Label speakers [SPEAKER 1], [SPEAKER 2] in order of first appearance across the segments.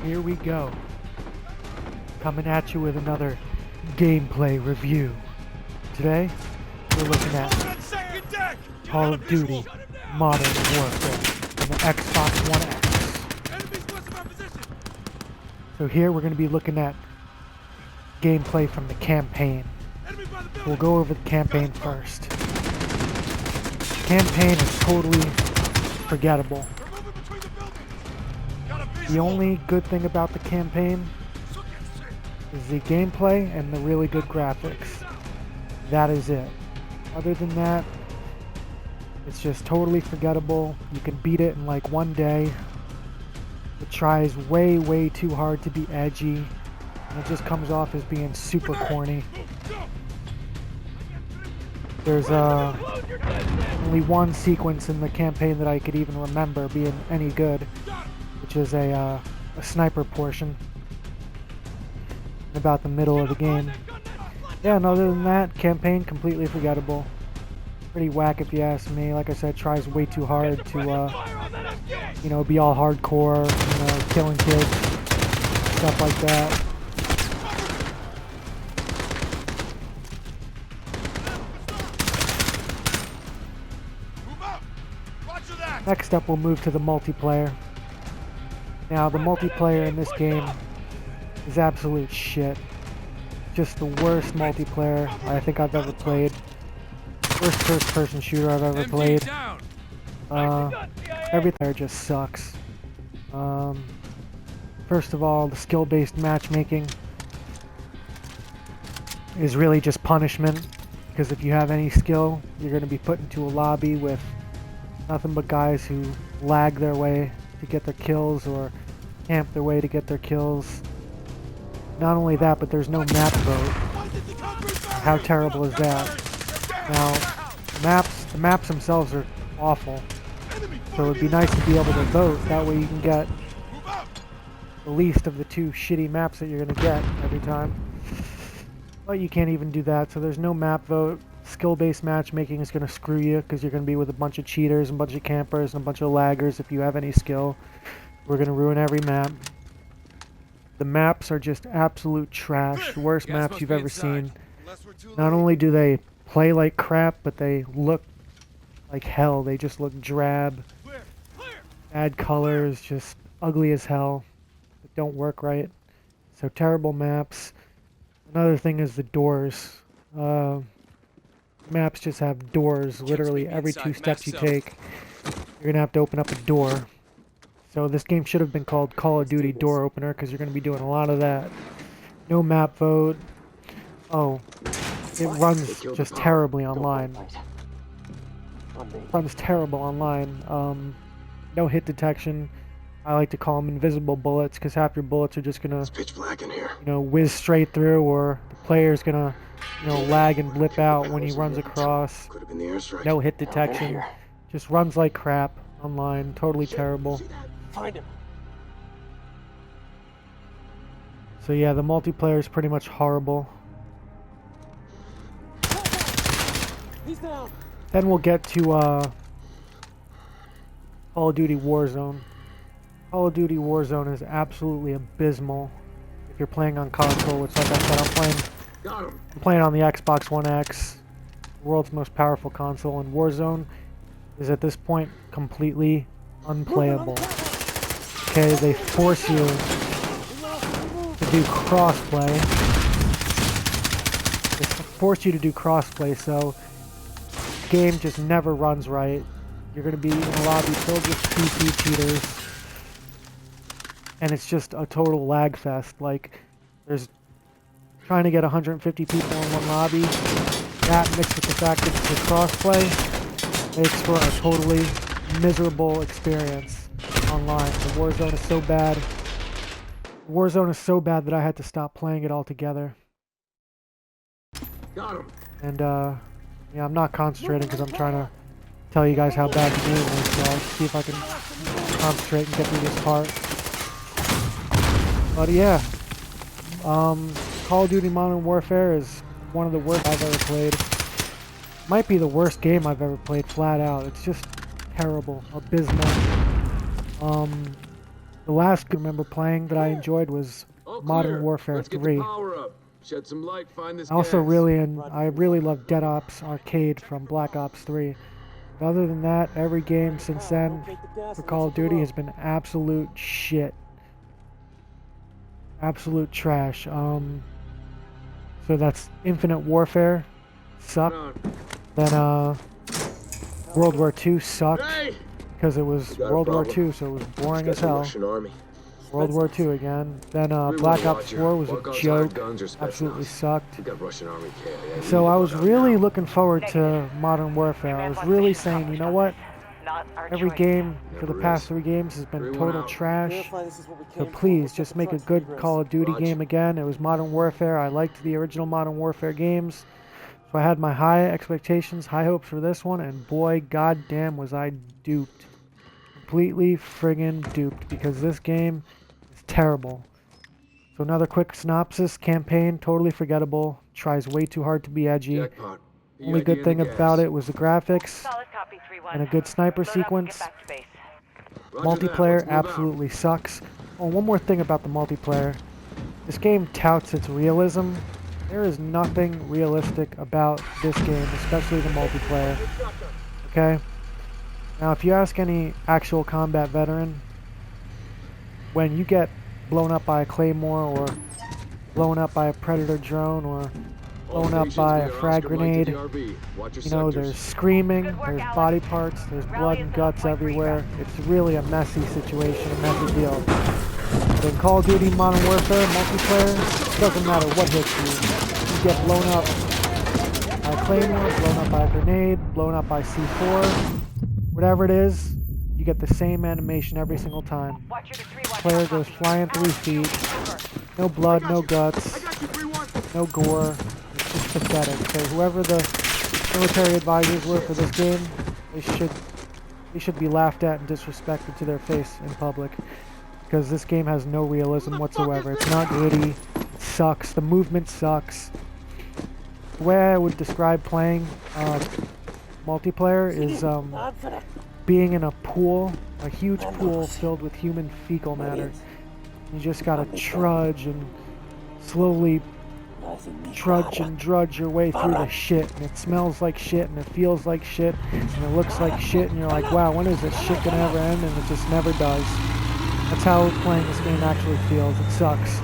[SPEAKER 1] Here we go. Coming at you with another gameplay review. Today, we're looking at Call of Duty Modern Warfare on the Xbox One X. So here we're going to be looking at gameplay from the campaign. We'll go over the campaign first. The campaign is totally forgettable. The only good thing about the campaign is the gameplay and the really good graphics. That is it. Other than that, it's just totally forgettable. You can beat it in like one day. It tries way too hard to be edgy, and it just comes off as being super corny. There's only one sequence in the campaign that I could even remember being any good, which is a sniper portion in about the middle of the game. Yeah, and other than that, campaign completely forgettable. Pretty whack if you ask me. Like I said, tries way too hard to, be all hardcore, killing kids, stuff like that. Next up, we'll move to the multiplayer. Now, the multiplayer in this game is absolute shit. Just the worst multiplayer I think I've ever played. Worst first-person shooter I've ever played. Everything there just sucks. First of all, the skill-based matchmaking is really just punishment, because if you have any skill, you're going to be put into a lobby with nothing but guys who lag their way to get their kills or camp their way to get their kills. Not only that, but there's no map vote. How terrible is that? Now, the maps themselves are awful, so it'd be nice to be able to vote. That way you can get the least of the two shitty maps that you're going to get every time. But you can't even do that, so there's no map vote. Skill-based matchmaking is going to screw you, because you're going to be with a bunch of cheaters, and a bunch of campers, and a bunch of laggers if you have any skill. We're going to ruin every map. The maps are just absolute trash. The worst maps you've ever seen. Not only do they play like crap, but they look like hell. They just look drab. Bad colors, just ugly as hell. They don't work right. So terrible maps. Another thing is the doors. Maps just have doors. Literally every 2 steps you take, you're going to have to open up a door. So this game should have been called Call of Duty Door Opener, because you're going to be doing a lot of that. No map vote. Oh, it runs just terribly online. Runs terrible online. No hit detection. I like to call them invisible bullets, because half your bullets are just going to, whiz straight through, or the player's going to, lag and blip out when he runs across. No hit detection. Just runs like crap online. Totally terrible.
[SPEAKER 2] Find him.
[SPEAKER 1] So yeah, the multiplayer is pretty much horrible.
[SPEAKER 2] He's down.
[SPEAKER 1] Then we'll get to Call of Duty Warzone. Call of Duty Warzone is absolutely abysmal if you're playing on console, which, like I said, I'm playing on the Xbox One X, the world's most powerful console, and Warzone is at this point completely unplayable. Okay, they force you to do crossplay. They force you to do crossplay, so the game just never runs right. You're going to be in a lobby filled with PC cheaters, and it's just a total lag fest. Like, there's trying to get 150 people in one lobby. That mixed with the fact that it's crossplay makes for a totally miserable experience online. The Warzone is so bad. Warzone is so bad that I had to stop playing it altogether.
[SPEAKER 2] Got him.
[SPEAKER 1] And yeah, I'm not concentrating because I'm trying to tell you guys how bad the game is. So I'll see if I can concentrate and get through this part. But yeah, Call of Duty Modern Warfare is one of the worst I've ever played. Might be the worst game I've ever played, flat out. It's just terrible, abysmal. The last I remember playing that I enjoyed was
[SPEAKER 3] All
[SPEAKER 1] Modern
[SPEAKER 3] clear.
[SPEAKER 1] Warfare
[SPEAKER 3] Let's get
[SPEAKER 1] 3.
[SPEAKER 3] the power up. Shed some light, find this
[SPEAKER 1] I also
[SPEAKER 3] gas.
[SPEAKER 1] really love Dead Ops Arcade from Black Ops 3. But other than that, every game since then for Call of Duty has been absolute shit. Absolute trash. So that's Infinite Warfare, sucked. Then World War II sucked
[SPEAKER 3] Hey!
[SPEAKER 1] because it was
[SPEAKER 3] got a
[SPEAKER 1] World War
[SPEAKER 3] problem?
[SPEAKER 1] II, so it was boring
[SPEAKER 3] Got
[SPEAKER 1] as
[SPEAKER 3] the
[SPEAKER 1] hell.
[SPEAKER 3] Russian army.
[SPEAKER 1] World War II again. Then
[SPEAKER 3] We
[SPEAKER 1] Black
[SPEAKER 3] wanna
[SPEAKER 1] Ops
[SPEAKER 3] watch
[SPEAKER 1] 4
[SPEAKER 3] you.
[SPEAKER 1] was a
[SPEAKER 3] Walk-ons,
[SPEAKER 1] joke.
[SPEAKER 3] hired guns, or Spetsnaz.
[SPEAKER 1] Absolutely sucked.
[SPEAKER 3] We got Russian army KIA.
[SPEAKER 1] So I was
[SPEAKER 3] Bug out
[SPEAKER 1] really
[SPEAKER 3] now.
[SPEAKER 1] looking forward to Modern Warfare. I was really saying, you know what? Every game for the
[SPEAKER 3] Never
[SPEAKER 1] past
[SPEAKER 3] is.
[SPEAKER 1] 3 games has been
[SPEAKER 3] 3-1
[SPEAKER 1] total
[SPEAKER 3] out.
[SPEAKER 1] trash.
[SPEAKER 2] Verify this is what we
[SPEAKER 1] So
[SPEAKER 2] came for.
[SPEAKER 1] please,
[SPEAKER 2] Let's get
[SPEAKER 1] just
[SPEAKER 2] the
[SPEAKER 1] make a
[SPEAKER 2] trucks,
[SPEAKER 1] good
[SPEAKER 2] egress.
[SPEAKER 1] Call of Duty
[SPEAKER 3] Roger.
[SPEAKER 1] game again. It was Modern Warfare. I liked the original Modern Warfare games. So I had my high expectations, high hopes for this one, and boy, goddamn was I duped. Completely friggin' duped, because this game is terrible. So another quick synopsis: campaign, totally forgettable, tries way too hard to be edgy.
[SPEAKER 3] Jackpot.
[SPEAKER 1] Only
[SPEAKER 3] PID
[SPEAKER 1] good
[SPEAKER 3] in
[SPEAKER 1] thing
[SPEAKER 3] the gas.
[SPEAKER 1] about it was the graphics
[SPEAKER 4] Solid copy, 3-1.
[SPEAKER 1] and a good sniper
[SPEAKER 4] Load up and
[SPEAKER 1] sequence.
[SPEAKER 4] get back to base.
[SPEAKER 3] Roger that. Let's
[SPEAKER 1] Multiplayer
[SPEAKER 3] move out.
[SPEAKER 1] absolutely sucks. Oh, one more thing about the multiplayer. This game touts its realism. There is nothing realistic about this game, especially the multiplayer. Okay? Now, if you ask any actual combat veteran, when you get blown up by a claymore or blown up by a predator drone or blown up by a frag grenade, you know, there's screaming, there's body parts, there's blood and guts everywhere. It's really a messy situation, a messy deal. But in Call of Duty Modern Warfare multiplayer, it doesn't matter what hits you. You get blown up by a claymore, blown up by a grenade, blown up by C4, whatever it is, you get the same animation every single time. Player goes flying 3 feet, no blood, no guts, no gore. It's just pathetic. So whoever the military advisors were for this game, they should be laughed at and disrespected to their face in public, because this game has no realism whatsoever. It's not gritty. It sucks. The movement sucks. The way I would describe playing multiplayer is being in a pool, a huge pool filled with human fecal matter. You just gotta trudge and slowly drudge your way through the shit, and it smells like shit, and it feels like shit, and it looks like shit, and you're like, wow, when is this shit gonna ever end? And it just never does. That's how playing this game actually feels. It sucks.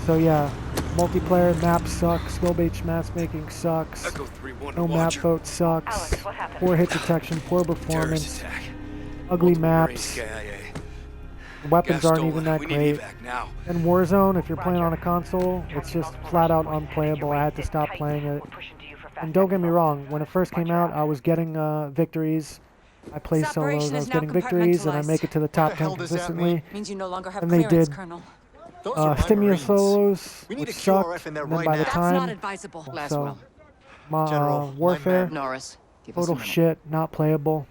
[SPEAKER 1] So yeah, multiplayer map sucks, skill-based matchmaking sucks,
[SPEAKER 5] Echo 3-1
[SPEAKER 1] no map vote sucks,
[SPEAKER 4] Alex, what happened?
[SPEAKER 1] poor hit detection, poor performance,
[SPEAKER 5] Terrorist attack.
[SPEAKER 1] ugly
[SPEAKER 5] Multiple Marines
[SPEAKER 1] maps,
[SPEAKER 5] KIA.
[SPEAKER 1] the weapons
[SPEAKER 5] Gas
[SPEAKER 1] aren't
[SPEAKER 5] stolen.
[SPEAKER 1] even that
[SPEAKER 5] We need
[SPEAKER 1] great.
[SPEAKER 5] evac now.
[SPEAKER 1] And Warzone, if you're playing on a console, it's just flat out unplayable. I had to stop playing it. And don't get me wrong, when it first came out, I was getting victories. I play
[SPEAKER 6] This
[SPEAKER 1] solos,
[SPEAKER 6] operation
[SPEAKER 1] I
[SPEAKER 6] is
[SPEAKER 1] was
[SPEAKER 6] now
[SPEAKER 1] getting victories, and I
[SPEAKER 6] compartmentalized.
[SPEAKER 1] make it to the top
[SPEAKER 7] the
[SPEAKER 1] 10
[SPEAKER 7] hell does that
[SPEAKER 1] consistently.
[SPEAKER 6] Means you no longer have
[SPEAKER 1] And they
[SPEAKER 6] clearance,
[SPEAKER 1] did.
[SPEAKER 6] Colonel.
[SPEAKER 7] Those are my
[SPEAKER 1] Stimulus
[SPEAKER 7] Marines.
[SPEAKER 1] solos,
[SPEAKER 7] We need
[SPEAKER 1] which
[SPEAKER 7] a QRF
[SPEAKER 1] sucked,
[SPEAKER 7] in there
[SPEAKER 1] and then
[SPEAKER 7] right
[SPEAKER 1] by the
[SPEAKER 7] now.
[SPEAKER 6] That's not
[SPEAKER 1] time,
[SPEAKER 6] advisable.
[SPEAKER 1] so,
[SPEAKER 7] General, my
[SPEAKER 1] Warfare,
[SPEAKER 7] man.
[SPEAKER 6] Norris, give us a
[SPEAKER 1] total
[SPEAKER 6] minute.
[SPEAKER 1] shit, not playable.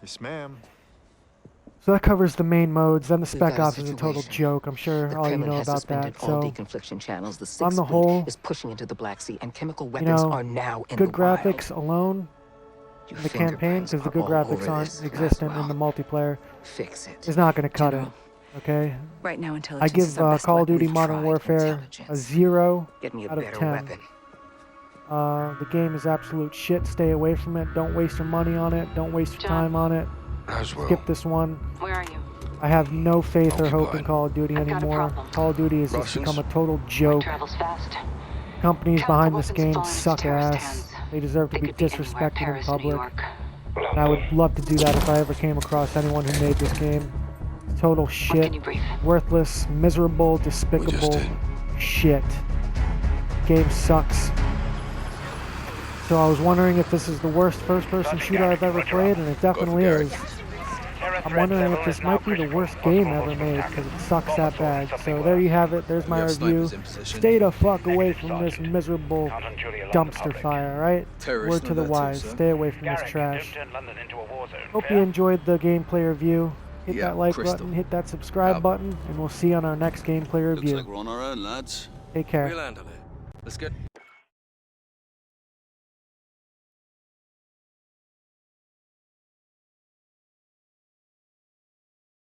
[SPEAKER 7] Yes, ma'am.
[SPEAKER 1] So that covers the main modes. Then the
[SPEAKER 8] We've got
[SPEAKER 1] Spec
[SPEAKER 8] a
[SPEAKER 1] Ops is a total
[SPEAKER 8] situation.
[SPEAKER 1] joke. I'm sure
[SPEAKER 8] The
[SPEAKER 1] all you
[SPEAKER 8] Kremlin
[SPEAKER 1] know
[SPEAKER 8] has
[SPEAKER 1] about
[SPEAKER 8] suspended
[SPEAKER 1] that.
[SPEAKER 8] all
[SPEAKER 1] So,
[SPEAKER 8] deconfliction channels. The
[SPEAKER 1] on
[SPEAKER 8] Sixth
[SPEAKER 1] the
[SPEAKER 8] Fleet
[SPEAKER 1] whole,
[SPEAKER 8] is pushing into the Black Sea, and chemical
[SPEAKER 1] you
[SPEAKER 8] weapons
[SPEAKER 1] know,
[SPEAKER 8] are now in
[SPEAKER 1] good
[SPEAKER 8] the wild.
[SPEAKER 1] graphics alone
[SPEAKER 8] Your
[SPEAKER 1] in the campaign,
[SPEAKER 8] fingerprints
[SPEAKER 1] because the
[SPEAKER 8] are
[SPEAKER 1] good
[SPEAKER 8] all
[SPEAKER 1] graphics
[SPEAKER 8] over
[SPEAKER 1] aren't
[SPEAKER 8] this,
[SPEAKER 1] existent in
[SPEAKER 8] Laswell.
[SPEAKER 1] the multiplayer,
[SPEAKER 8] Fix it.
[SPEAKER 1] is not going to cut it.
[SPEAKER 6] General,
[SPEAKER 1] Okay?
[SPEAKER 6] right now
[SPEAKER 1] I
[SPEAKER 6] intelligence
[SPEAKER 1] give
[SPEAKER 6] is our best
[SPEAKER 1] Call of
[SPEAKER 6] weapon.
[SPEAKER 1] Duty
[SPEAKER 8] We've
[SPEAKER 1] Modern
[SPEAKER 8] tried
[SPEAKER 1] Warfare a
[SPEAKER 8] intelligence.
[SPEAKER 1] 0
[SPEAKER 8] Get me a
[SPEAKER 1] out of
[SPEAKER 8] better
[SPEAKER 1] 10.
[SPEAKER 8] weapon.
[SPEAKER 1] The game is absolute shit. Stay away from it. Don't waste your money on it. Don't waste your time on it. Skip this one.
[SPEAKER 4] Where are you?
[SPEAKER 1] I have no faith or hope in
[SPEAKER 5] Occupied.
[SPEAKER 1] Call of Duty
[SPEAKER 4] I've got a
[SPEAKER 1] anymore.
[SPEAKER 4] problem.
[SPEAKER 1] Call of Duty has just
[SPEAKER 5] Russians?
[SPEAKER 1] become a total joke.
[SPEAKER 4] Travels fast.
[SPEAKER 1] Companies
[SPEAKER 4] Chemical
[SPEAKER 1] behind this
[SPEAKER 4] weapons
[SPEAKER 1] game
[SPEAKER 4] fall into
[SPEAKER 1] suck
[SPEAKER 4] terrorist
[SPEAKER 1] ass.
[SPEAKER 4] hands.
[SPEAKER 1] They deserve to
[SPEAKER 4] They
[SPEAKER 1] be
[SPEAKER 4] could be anywhere,
[SPEAKER 1] disrespected in
[SPEAKER 4] Paris, New
[SPEAKER 1] public.
[SPEAKER 4] York.
[SPEAKER 1] And I would love to do that if I ever came across anyone who made this game. Total
[SPEAKER 4] Can
[SPEAKER 1] shit.
[SPEAKER 4] you breathe?
[SPEAKER 1] Worthless, miserable, despicable
[SPEAKER 5] did.
[SPEAKER 1] shit. Game sucks. So I was wondering if this is the worst first-person shooter I've ever played, and it definitely is. I'm wondering if this might be the worst game ever made, because it sucks that bad. So there you have it. There's my
[SPEAKER 5] have
[SPEAKER 1] review.
[SPEAKER 5] snipers in position.
[SPEAKER 1] Stay the fuck away from this miserable dumpster fire, alright?
[SPEAKER 5] Terrorists
[SPEAKER 1] Word to
[SPEAKER 5] know
[SPEAKER 1] the
[SPEAKER 5] that too,
[SPEAKER 1] wise.
[SPEAKER 5] sir.
[SPEAKER 1] Stay away from this trash. Hope you enjoyed the gameplay review. Hit
[SPEAKER 5] Yeah,
[SPEAKER 1] that like
[SPEAKER 5] crystal.
[SPEAKER 1] button, hit that subscribe
[SPEAKER 5] Out.
[SPEAKER 1] button, and we'll see you on our next gameplay
[SPEAKER 5] Looks
[SPEAKER 1] review.
[SPEAKER 5] like we're on our own, lads.
[SPEAKER 1] Take care.
[SPEAKER 5] We'll handle it. Let's get...